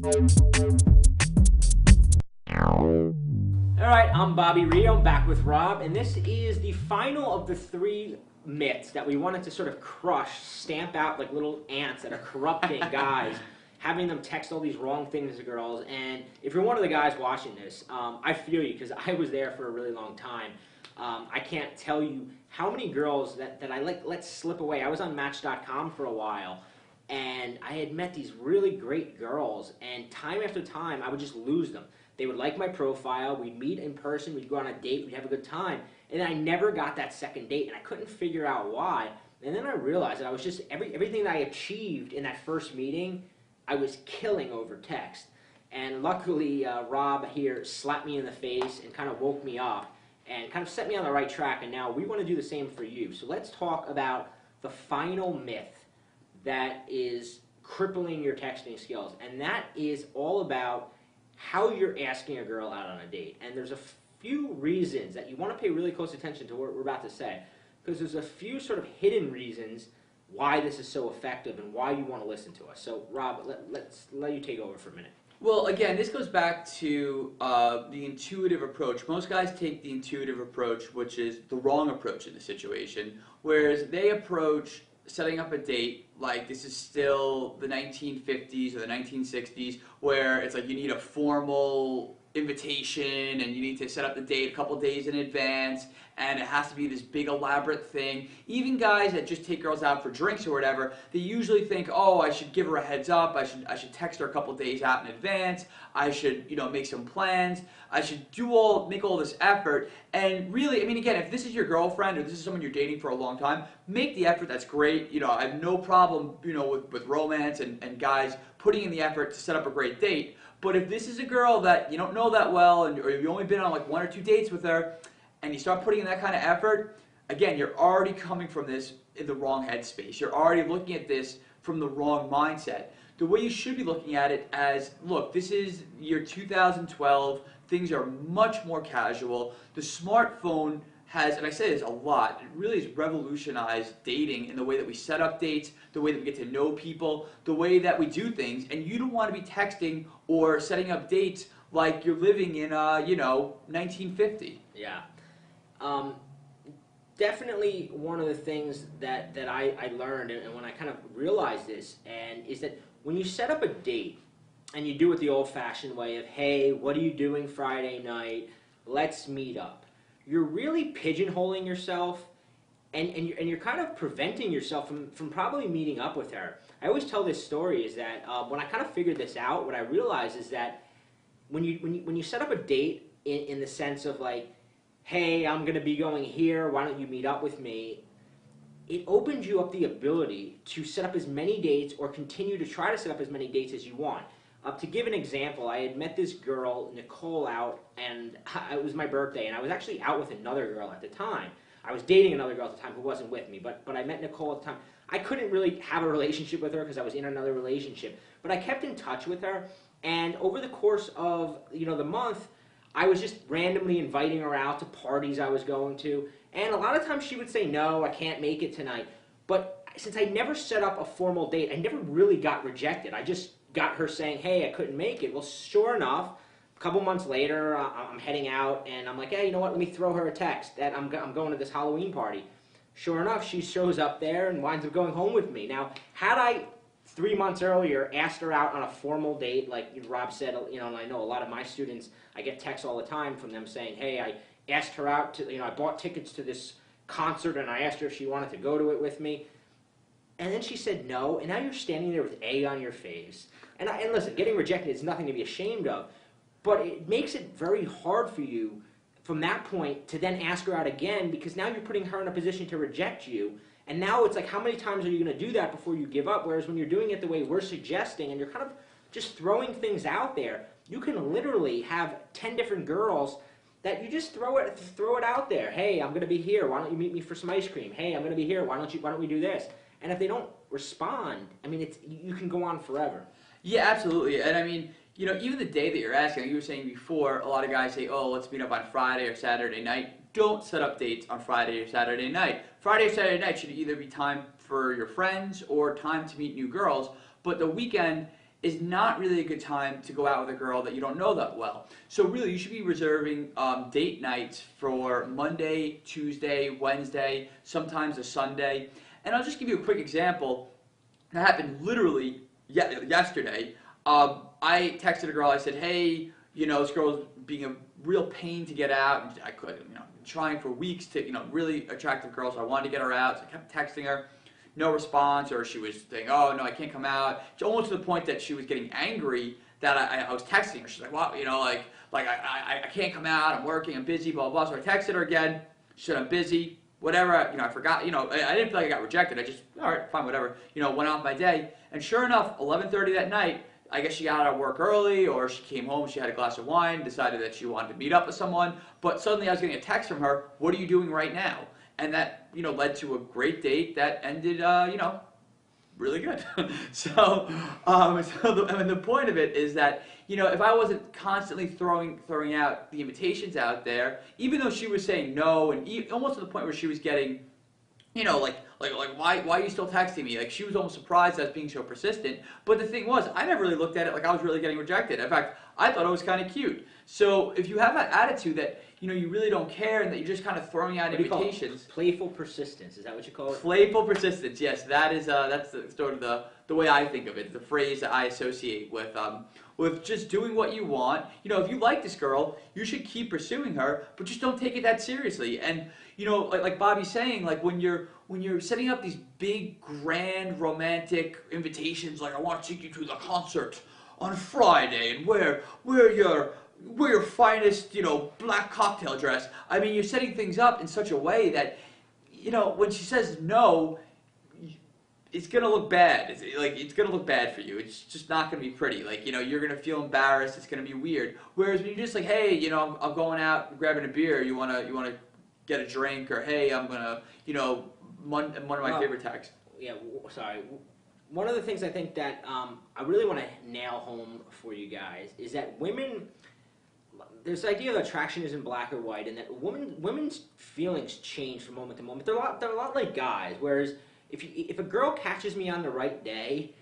Alright, I'm Bobby Rio, I'm back with Rob, and this is the final of the 3 myths that we wanted to sort of crush, stamp out like little ants that are corrupting guys, having them text all these wrong things to girls. And if you're one of the guys watching this, I feel you, because I was there for a really long time. I can't tell you how many girls that I let slip away. I was on Match.com for a while, and I had met these really great girls, and time after time, I would just lose them. They would like my profile, we'd meet in person, we'd go on a date, we'd have a good time, and I never got that second date, and I couldn't figure out why. And then I realized that I was just, everything that I achieved in that first meeting, I was killing over text. And luckily, Rob here slapped me in the face and kind of woke me up and kind of set me on the right track, and now we want to do the same for you. So let's talk about the final myth that is crippling your texting skills, and that is all about how you're asking a girl out on a date. And there's a few reasons that you want to pay really close attention to what we're about to say, because there's a few sort of hidden reasons why this is so effective and why you want to listen to us. So Rob, let's let you take over for a minute. Well, again, this goes back to the intuitive approach. Most guys take the intuitive approach, which is the wrong approach in the situation, whereas they approach setting up a date like this is still the 1950s or the 1960s, where it's like you need a formal invitation and you need to set up the date a couple days in advance, and it has to be this big elaborate thing. Even guys that just take girls out for drinks or whatever, they usually think, oh, I should give her a heads up, I should text her a couple days out in advance, I should, you know, make some plans, I should make all this effort. And really, I mean, again, if this is your girlfriend or this is someone you're dating for a long time, make the effort. That's great. You know, I have no problem, you know, with romance and guys putting in the effort to set up a great date. But if this is a girl that you don't know that well, or you've only been on like 1 or 2 dates with her, and you start putting in that kind of effort, again, you're already coming from this in the wrong headspace. You're already looking at this from the wrong mindset. The way you should be looking at it as, look, this is year 2012, things are much more casual. The smartphone has, and I say this a lot, it really has revolutionized dating in the way that we set up dates, the way that we get to know people, the way that we do things, and you don't want to be texting or setting up dates like you're living in, you know, 1950. Yeah. Definitely one of the things that I learned, and when I kind of realized this, and is that when you set up a date and you do it the old-fashioned way of, hey, what are you doing Friday night? Let's meet up. You're really pigeonholing yourself, and you're kind of preventing yourself from probably meeting up with her. I always tell this story is that when I kind of figured this out, what I realized is that when you set up a date in the sense of like, hey, I'm going to be going here, why don't you meet up with me? It opens you up the ability to set up as many dates or continue to try to set up as many dates as you want. To give an example, I had met this girl, Nicole, out, and it was my birthday, and I was actually out with another girl at the time. I was dating another girl at the time who wasn't with me, but I met Nicole at the time. I couldn't really have a relationship with her because I was in another relationship, but I kept in touch with her, and over the course of, you know, the month, I was just randomly inviting her out to parties I was going to, and a lot of times she would say, no, I can't make it tonight. But since I never set up a formal date, I never really got rejected. I just got her saying, hey, I couldn't make it. Well, sure enough, a couple months later, I'm heading out, and I'm like, hey, you know what, let me throw her a text that I'm going to this Halloween party. Sure enough, she shows up there and winds up going home with me. Now, had I 3 months earlier asked her out on a formal date, like Rob said, you know, and I know a lot of my students, I get texts all the time from them saying, hey, I asked her out to, you know, I bought tickets to this concert, and I asked her if she wanted to go to it with me. And then she said no, and now you're standing there with egg on your face. And listen, getting rejected is nothing to be ashamed of, but it makes it very hard for you from that point to then ask her out again, because now you're putting her in a position to reject you. And now it's like, how many times are you going to do that before you give up? Whereas when you're doing it the way we're suggesting, and you're kind of just throwing things out there, you can literally have 10 different girls that you just throw it out there. Hey, I'm going to be here. Why don't you meet me for some ice cream? Hey, I'm going to be here. Why don't we do this? And if they don't respond, I mean, you can go on forever. Yeah, absolutely. And I mean, you know, even the day that you're asking, like you were saying before, a lot of guys say, oh, let's meet up on Friday or Saturday night. Don't set up dates on Friday or Saturday night. Friday or Saturday night should either be time for your friends or time to meet new girls, but the weekend is not really a good time to go out with a girl that you don't know that well. So really, you should be reserving date nights for Monday, Tuesday, Wednesday, sometimes a Sunday. And I'll just give you a quick example. That happened literally yesterday. I texted a girl. I said, "Hey, this girl's being a real pain to get out." And I could, trying for weeks to, really attractive girl. So I wanted to get her out. So I kept texting her. No response, or she was saying, "Oh no, I can't come out." It's almost to the point that she was getting angry that I was texting her. She's like, "Wow, I can't come out. I'm working. I'm busy. Blah blah." So I texted her again. She said, "I'm busy. Whatever." I forgot. I didn't feel like I got rejected. I just, all right, fine, whatever. Went off my day. And sure enough, 11:30 that night, I guess she got out of work early, or she came home. She had a glass of wine. Decided that she wanted to meet up with someone. But suddenly, I was getting a text from her. "What are you doing right now?" And that, led to a great date that ended, really good. So the point of it is that, if I wasn't constantly throwing out the invitations out there, even though she was saying no, and almost to the point where she was getting, why are you still texting me? Like, she was almost surprised I was being so persistent. But the thing was, I never really looked at it like I was really getting rejected. In fact, I thought it was kind of cute. So if you have that attitude that, you really don't care and that you're just kind of throwing out invitations. Playful persistence, is that what you call it? Playful persistence, yes. That's sort of the way I think of it, the phrase that I associate with just doing what you want. If you like this girl, you should keep pursuing her, but just don't take it that seriously. And like Bobby's saying, like when you're setting up these big, grand, romantic invitations, like I want to take you to the concert on Friday and wear your finest, black cocktail dress. I mean, you're setting things up in such a way that, when she says no, it's gonna look bad. It's gonna look bad for you. It's just not gonna be pretty. You're gonna feel embarrassed. It's gonna be weird. Whereas when you're just like, "Hey, I'm going out grabbing a beer. You wanna get a drink?" Or, "Hey, I'm gonna," one of my favorite texts. Yeah, sorry. One of the things I think that I really want to nail home for you guys is that women, this idea of attraction isn't black or white, and that women's feelings change from moment to moment. They're a lot like guys. Whereas if a girl catches me on the right day,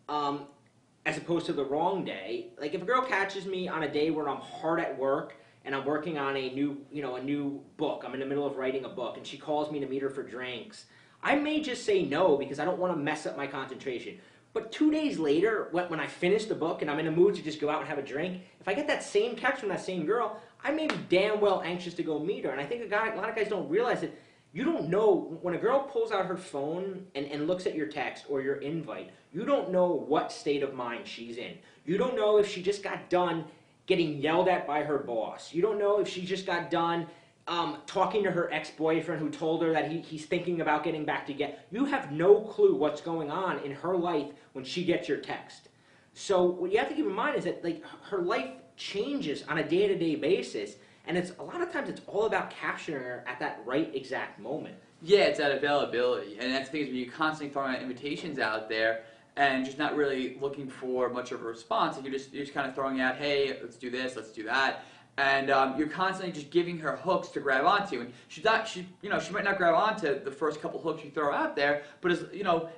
as opposed to the wrong day, like if a girl catches me on a day where I'm hard at work and I'm working on a new book, I'm in the middle of writing a book, and she calls me to meet her for drinks, I may just say no because I don't want to mess up my concentration. But 2 days later, when I finish the book and I'm in a mood to just go out and have a drink, if I get that same text from that same girl, I may be damn well anxious to go meet her. And I think a lot of guys don't realize that you don't know, when a girl pulls out her phone and looks at your text or your invite, you don't know what state of mind she's in. You don't know if she just got done getting yelled at by her boss. You don't know if she just got done talking to her ex-boyfriend who told her that he's thinking about getting back together. You have no clue what's going on in her life when she gets your text. So what you have to keep in mind is that her life changes on a day-to-day basis, and a lot of times it's all about capturing her at that right exact moment. Yeah, it's that availability, and that's the thing is when you're constantly throwing out invitations out there and just not really looking for much of a response, and you're just kind of throwing out, "Hey, let's do this, let's do that." And you're constantly just giving her hooks to grab onto, and she might not grab onto the first couple hooks you throw out there, but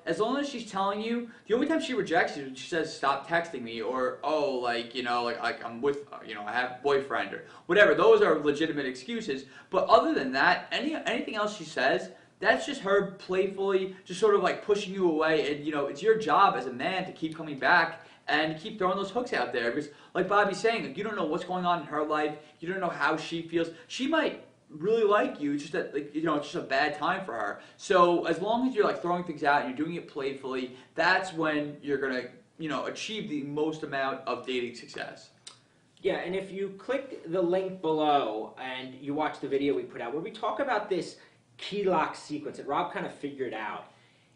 as long as she's telling you, the only time she rejects you, she says, "Stop texting me," or, "Oh, I'm with, I have a boyfriend," or whatever. Those are legitimate excuses. But other than that, anything else she says, that's just her playfully just sort of like pushing you away, and it's your job as a man to keep coming back and keep throwing those hooks out there, because like Bobby's saying, you don't know what's going on in her life, you don't know how she feels. She might really like you, just that it's just a bad time for her. So as long as you're throwing things out and you're doing it playfully, that's when you're gonna achieve the most amount of dating success. Yeah, and if you click the link below and you watch the video we put out where we talk about this key lock sequence that Rob kind of figured out,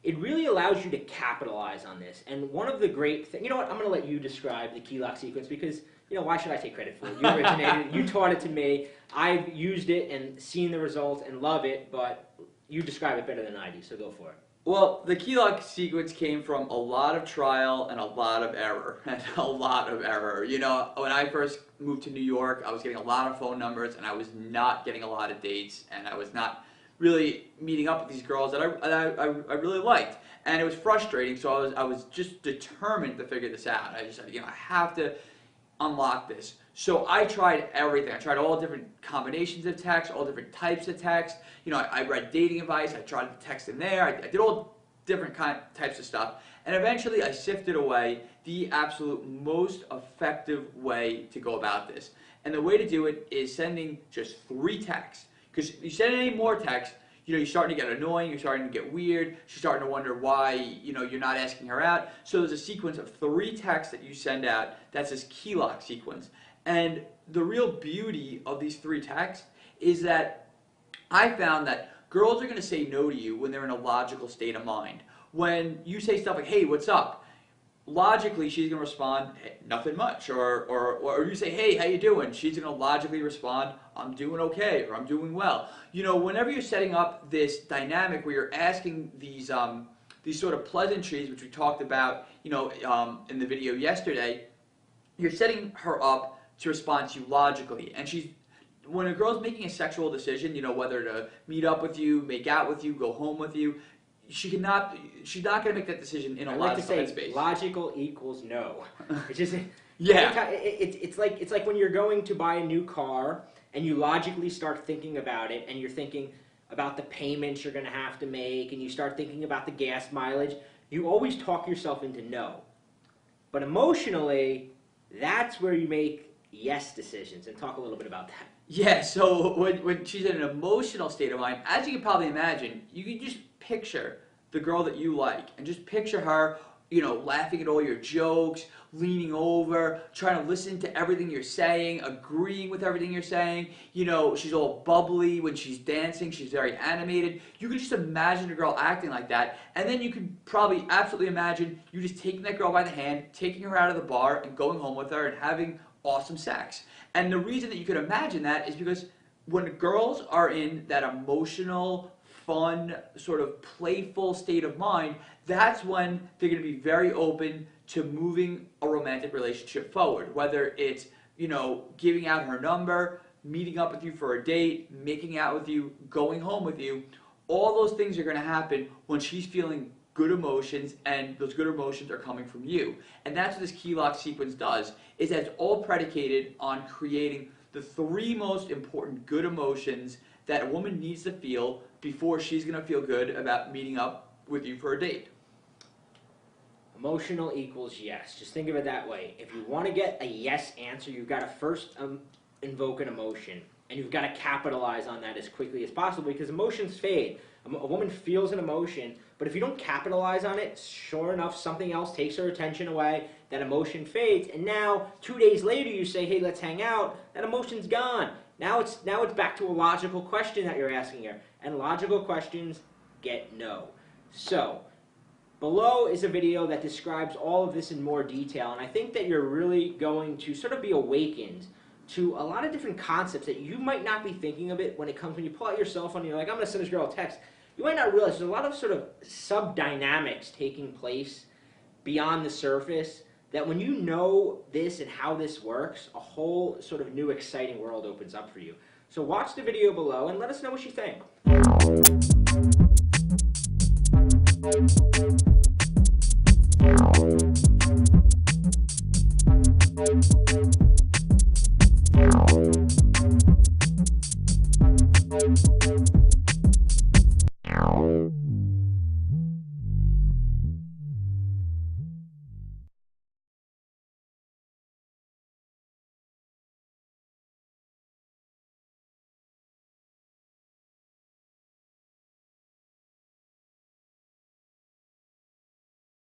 it really allows you to capitalize on this. And one of the great things, I'm going to let you describe the key lock sequence because, why should I take credit for it? You originated it, you taught it to me, I've used it and seen the results and love it, but you describe it better than I do, so go for it. Well, the key lock sequence came from a lot of trial and a lot of error, when I first moved to New York, I was getting a lot of phone numbers and I was not getting a lot of dates, and I was not really meeting up with these girls that I really liked. And it was frustrating, so I was just determined to figure this out. I just said, I have to unlock this. So I tried everything. I tried all different combinations of text, all different types of text. I read dating advice. I tried to text in there. I did all different types of stuff. And eventually I sifted away the absolute most effective way to go about this. And the way to do it is sending just 3 texts. Because you send any more text, you're starting to get annoying, you're starting to get weird, she's starting to wonder why, you're not asking her out. So there's a sequence of 3 texts that you send out. That's this key lock sequence. And the real beauty of these 3 texts is that I found that girls are going to say no to you when they're in a logical state of mind. When you say stuff like, hey, what's up? Logically, she's going to respond, hey, nothing much. Or you say, hey, how you doing? She's going to logically respond, I'm doing okay, or I'm doing well. Whenever you're setting up this dynamic where you're asking these sort of pleasantries, which we talked about, in the video yesterday, you're setting her up to respond to you logically. And when a girl's making a sexual decision, whether to meet up with you, make out with you, go home with you, she's not going to make that decision in a logical headspace. Logical equals no. It's just yeah. It's like when you're going to buy a new car and you logically start thinking about it, and you're thinking about the payments you're going to have to make, and you start thinking about the gas mileage. You always talk yourself into no. But emotionally, that's where you make yes decisions. And talk a little bit about that. Yeah, so when she's in an emotional state of mind, as you can probably imagine, you can just picture the girl that you like, and just picture her, laughing at all your jokes, leaning over, trying to listen to everything you're saying, agreeing with everything you're saying. She's all bubbly when she's dancing, she's very animated. You can just imagine a girl acting like that, and then you can probably absolutely imagine you just taking that girl by the hand, taking her out of the bar, and going home with her and having awesome sex. And the reason that you could imagine that is because when girls are in that emotional, fun, sort of playful state of mind, that's when they're going to be very open to moving a romantic relationship forward. Whether it's, giving out her number, meeting up with you for a date, making out with you, going home with you, all those things are going to happen when she's feeling good emotions, and those good emotions are coming from you. And that's what this key lock sequence does, is that it's all predicated on creating the 3 most important good emotions that a woman needs to feel before she's going to feel good about meeting up with you for a date. Emotional equals yes. Just think of it that way. If you want to get a yes answer, you've got to first invoke an emotion. And you've got to capitalize on that as quickly as possible, because emotions fade. A woman feels an emotion, but if you don't capitalize on it, sure enough, something else takes her attention away, that emotion fades, and now 2 days later you say, hey, let's hang out, that emotion's gone. Now it's back to a logical question that you're asking her, and logical questions get no. So, below is a video that describes all of this in more detail, and I think that you're really going to sort of be awakened to a lot of different concepts that you might not be thinking of it when you pull out your cell phone and you're like, I'm going to send this girl a text. You might not realize there's a lot of sort of sub-dynamics taking place beyond the surface that when you know this and how this works, a whole sort of new exciting world opens up for you. So watch the video below and let us know what you think.